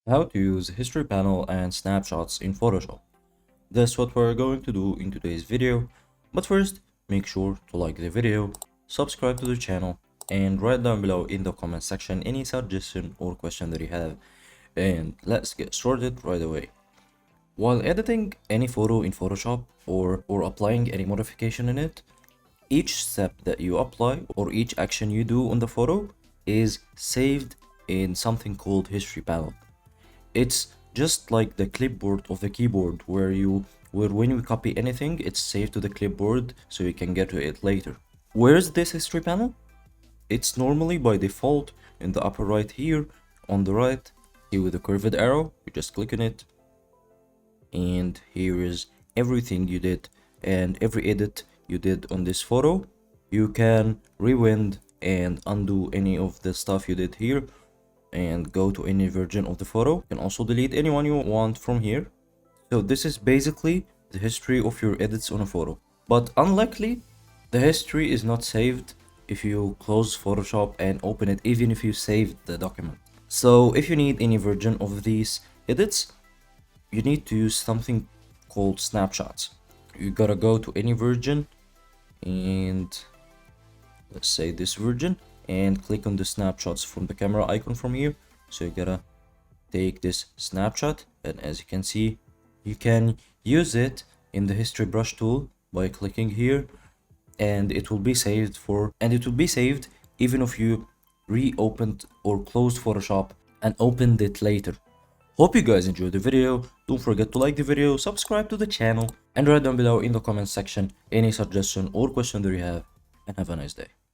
How to use history panel and snapshots in Photoshop. That's what we're going to do in today's video. But first, make sure to like the video, subscribe to the channel, and write down below in the comment section any suggestion or question that you have. And let's get started right away. While editing any photo in Photoshop or applying any modification in it, each step that you apply or each action you do on the photo is saved in something called history panel. It's just like the clipboard of the keyboard where when you copy anything, it's saved to the clipboard so you can get to it later. Where is this history panel? It's normally by default in the upper right here on the right. Here with the curved arrow, you just click on it, and here is everything you did and every edit you did on this photo. You can rewind and undo any of the stuff you did here and go to any version of the photo. You can also delete anyone you want from here. So this is basically the history of your edits on a photo. But unlikely, the history is not saved if you close Photoshop and open it, even if you saved the document. So if you need any version of these edits, you need to use something called snapshots. You gotta go to any version, and let's say this version, and click on the snapshots from the camera icon from here. So you gotta take this snapshot, and as you can see, you can use it in the history brush tool by clicking here, and it will be saved even if you reopened or closed Photoshop and opened it later. Hope you guys enjoyed the video. Don't forget to like the video, subscribe to the channel, and write down below in the comment section any suggestion or question that you have, and have a nice day.